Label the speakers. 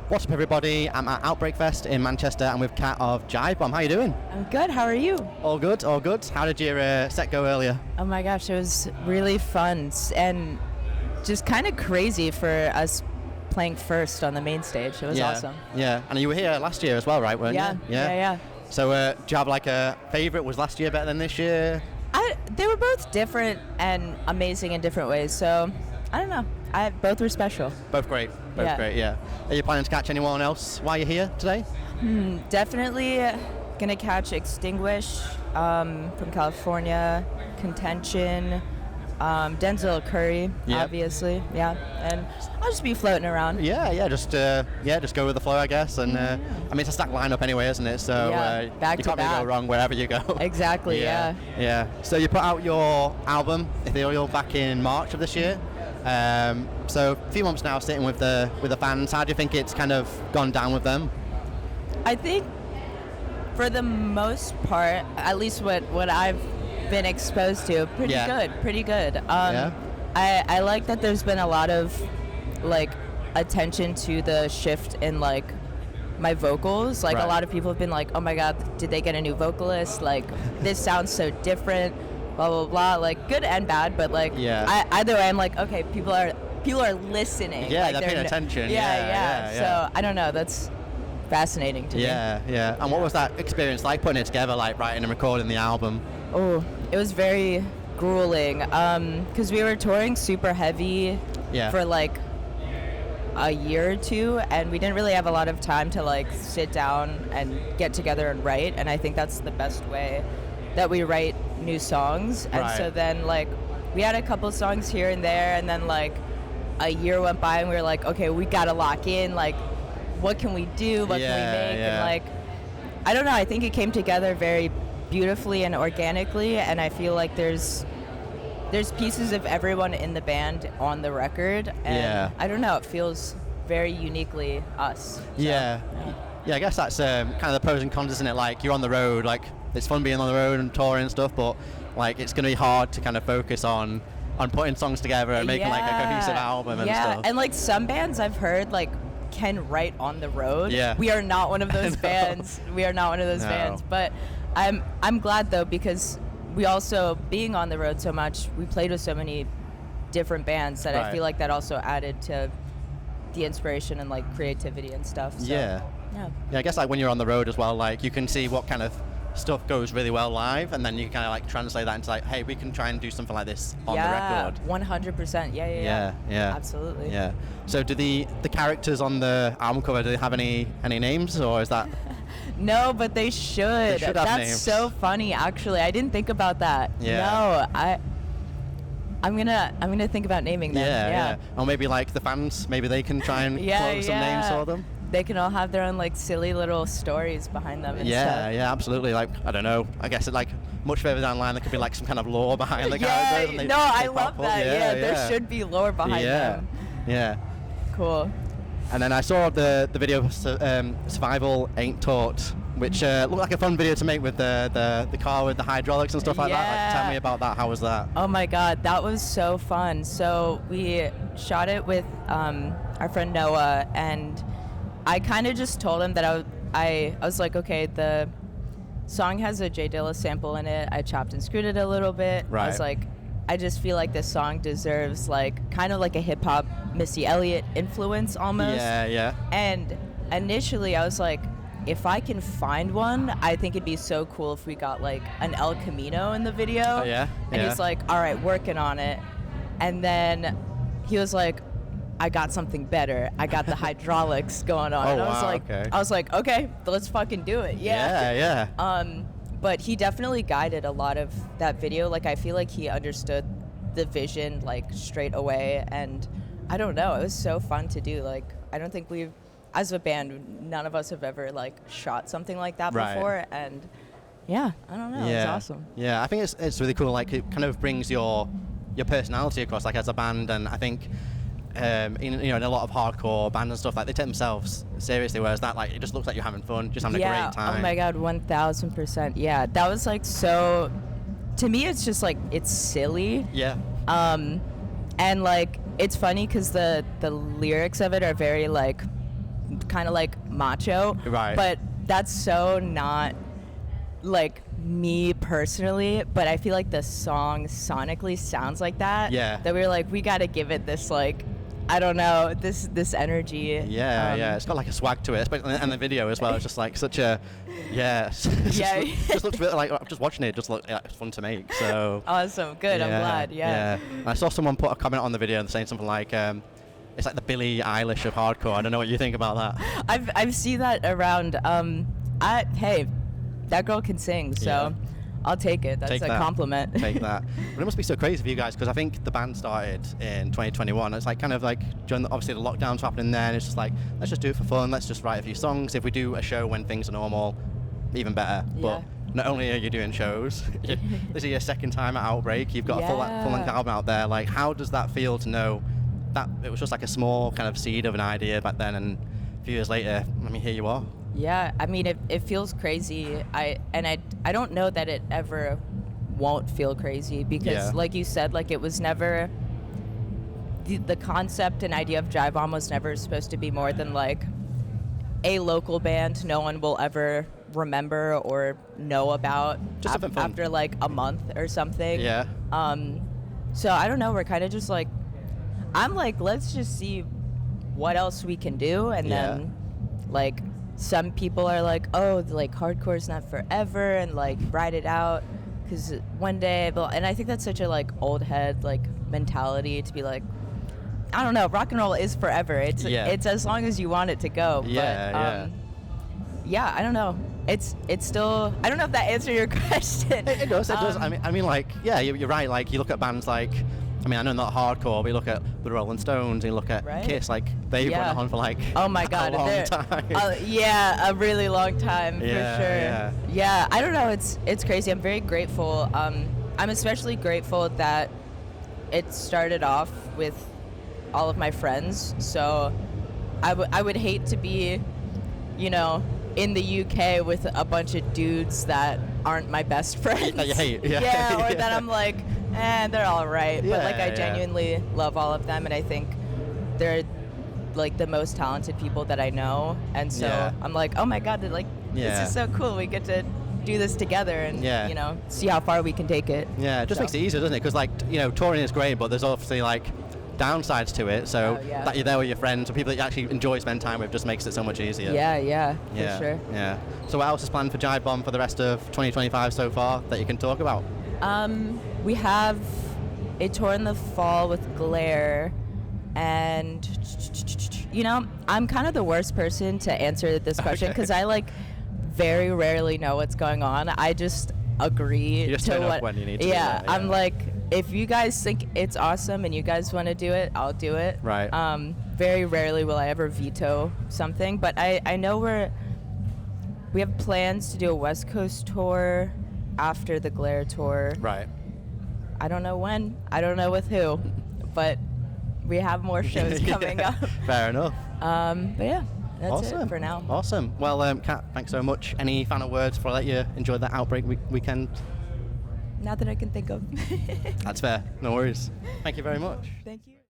Speaker 1: What's up, everybody? I'm at Outbreak Fest in Manchester. I'm with Kat of JIVEBOMB. How are you doing?
Speaker 2: I'm good. How are you?
Speaker 1: All good, all good. How did your set go earlier?
Speaker 2: Oh my gosh, it was really fun and just kind of crazy for us playing first on the main stage. It was awesome.
Speaker 1: Yeah, and you were here last year as well, right, weren't you?
Speaker 2: Yeah.
Speaker 1: So do you have like a favourite? Was last year better than this year?
Speaker 2: They were both different and amazing in different ways, so I don't know. Both were special.
Speaker 1: Both great. Both great, yeah. Are you planning to catch anyone else while you're here today?
Speaker 2: Definitely gonna catch Extinguish from California, Contention, Denzel Curry, obviously, and I'll just be floating around.
Speaker 1: Just go with the flow, I guess. And I mean, it's a stacked lineup anyway, isn't it? So you can't really go wrong wherever you go.
Speaker 2: Exactly.
Speaker 1: Yeah. So you put out your album, Ethereal, back in March of this year. So a few months now sitting with the fans. How do you think it's kind of gone down with them?
Speaker 2: I think for the most part, at least what I've been exposed to, pretty good. I like that there's been a lot of like attention to the shift in like my vocals. Like a lot of people have been like, oh my god, did they get a new vocalist? Like this sounds so different, blah blah blah. Like good and bad, but like either way I'm like, okay, people are listening.
Speaker 1: Yeah,
Speaker 2: like,
Speaker 1: they're paying attention.
Speaker 2: So I don't know, that's fascinating to me.
Speaker 1: Yeah. And what was that experience like, putting it together, like writing and recording the album?
Speaker 2: Oh, it was very grueling because we were touring super heavy for like a year or two, and we didn't really have a lot of time to like sit down and get together and write, and I think that's the best way that we write new songs. And so then like we had a couple songs here and there, and then like a year went by and we were like, okay, we gotta lock in, like what can we do, what can we make, and like I don't know, I think it came together very beautifully and organically, and I feel like there's pieces of everyone in the band on the record, and I don't know, it feels very uniquely us.
Speaker 1: So, I guess that's kind of the pros and cons, isn't it? Like you're on the road, like it's fun being on the road and touring and stuff, but like it's gonna be hard to kind of focus on putting songs together and making like a cohesive album and stuff.
Speaker 2: And like some bands I've heard like can write on the road. We are not one of those bands. We are not one of those bands, but I'm glad though, because we also, being on the road so much, we played with so many different bands that I feel like that also added to the inspiration and like creativity and stuff. So, I guess like when you're on the road as well, like you can see what kind of stuff goes really well live, and then you can kind of like translate that into like, hey, we can try and do something like this on the record. 100%. Yeah. Absolutely.
Speaker 1: Yeah. So do the characters on the album cover, do they have any names, or is that?
Speaker 2: No, but they should. That's
Speaker 1: names.
Speaker 2: So funny, actually. I didn't think about that. No, I'm gonna think about naming them. Yeah.
Speaker 1: Or maybe like the fans, maybe they can try and plug some names for them.
Speaker 2: They can all have their own like silly little stories behind them and stuff.
Speaker 1: Yeah, absolutely. Like, I don't know, I guess it like much further down the line there could be like some kind of lore behind the characters. And
Speaker 2: I love that. There should be lore behind them.
Speaker 1: Yeah.
Speaker 2: Cool.
Speaker 1: And then I saw the video Survival Ain't Taught, which looked like a fun video to make with the car with the hydraulics and stuff like that. Like, tell me about that. How was that?
Speaker 2: Oh my god, that was so fun. So we shot it with our friend Noah, and I kind of just told him that I was like, okay, the song has a Jay Dilla sample in it. I chopped and screwed it a little bit. I was like, I just feel like this song deserves like kind of like a hip hop Missy Elliott influence almost. Yeah. And initially I was like, if I can find one, I think it'd be so cool if we got like an El Camino in the video. And he's like, all right, working on it. And then he was like, I got something better. I got the hydraulics going on. And I was like, okay, let's fucking do it. But he definitely guided a lot of that video. Like, I feel like he understood the vision like straight away, and I don't know, it was so fun to do. Like, I don't think we've, as a band, none of us have ever like shot something like that before, and I don't know, it's awesome. I think it's really cool. Like, it kind of brings your personality across, like as a band, and I think in a lot of hardcore bands and stuff, like they take themselves seriously, whereas that, like, it just looks like you're having fun, just having a great time. Oh my god, 1000%. Yeah, that was like, so to me it's just like, it's silly. And like it's funny because the lyrics of it are very like kind of like macho.
Speaker 1: Right.
Speaker 2: But that's so not like me personally, but I feel like the song sonically sounds like that.
Speaker 1: Yeah.
Speaker 2: That we were like, we got to give it this like, I don't know, this energy.
Speaker 1: Yeah, it's got like a swag to it, especially and the video as well. It's just like such a, just looks really like just watching it. Just it's fun to make. So
Speaker 2: awesome, good. I'm glad. Yeah.
Speaker 1: I saw someone put a comment on the video and saying something like, it's like the Billie Eilish of hardcore. I don't know what you think about that.
Speaker 2: I've seen that around. Hey, that girl can sing, so. Yeah. I'll take it. That's a compliment.
Speaker 1: Take that. But it must be so crazy for you guys, because I think the band started in 2021. It's like kind of like during obviously the lockdown's happening there, and it's just like, let's just do it for fun. Let's just write a few songs. If we do a show when things are normal, even better.
Speaker 2: Yeah.
Speaker 1: But not only are you doing shows, this is your second time at Outbreak. You've got a full-length album out there. Like, how does that feel to know that it was just like a small kind of seed of an idea back then, and a few years later, I mean, here you are.
Speaker 2: Yeah, I mean, it feels crazy. I don't know that it ever won't feel crazy, because like you said, like it was never, the concept and idea of JIVEBOMB was never supposed to be more than like a local band no one will ever remember or know about after like a month or something.
Speaker 1: Yeah.
Speaker 2: So I don't know, we're kind of just like, I'm like, let's just see what else we can do, and then like, some people are like, oh, like hardcore's not forever, and like ride it out, because one day, and I think that's such a like old head like mentality to be like, I don't know, rock and roll is forever. It's as long as you want it to go. I don't know. It's still, I don't know if that answered your question.
Speaker 1: It does. I mean, like, yeah, you're right. Like, you look at bands like, I mean, I know not hardcore, but you look at the Rolling Stones, and you look at Kiss, like, they've went on for like
Speaker 2: oh my God,
Speaker 1: a long time.
Speaker 2: A really long time, for sure. Yeah, I don't know, it's crazy. I'm very grateful. I'm especially grateful that it started off with all of my friends. So I would hate to be, you know, in the UK with a bunch of dudes that aren't my best friends. Or that I'm like, they're all right. But like, I genuinely love all of them, and I think they're like the most talented people that I know. And so I'm like, oh my God, they're like, this is so cool. We get to do this together and you know, see how far we can take it.
Speaker 1: Yeah, it just makes it easier, doesn't it? Because like, you know, touring is great, but there's obviously like downsides to it, so that you're there with your friends or people that you actually enjoy spending time with just makes it so much easier.
Speaker 2: For sure.
Speaker 1: Yeah. So what else is planned for JIVEBOMB for the rest of 2025 so far that you can talk about?
Speaker 2: We have a tour in the fall with Glare, and you know, I'm kind of the worst person to answer this question, because I like very rarely know what's going on. I just agree
Speaker 1: you just
Speaker 2: to
Speaker 1: turn
Speaker 2: what
Speaker 1: up when you need to.
Speaker 2: I'm like, if you guys think it's awesome and you guys want to do it, I'll do it.
Speaker 1: Right.
Speaker 2: Very rarely will I ever veto something, but I know we have plans to do a West Coast tour after the Glare tour.
Speaker 1: Right.
Speaker 2: I don't know when, I don't know with who, but we have more shows coming up.
Speaker 1: Fair enough.
Speaker 2: But yeah, that's
Speaker 1: awesome.
Speaker 2: it for now.
Speaker 1: Awesome. Well, Kat, thanks so much. Any final words before I let you enjoy the Outbreak weekend?
Speaker 2: Not that I can think of.
Speaker 1: That's fair. No worries. Thank you very much.
Speaker 2: Thank you.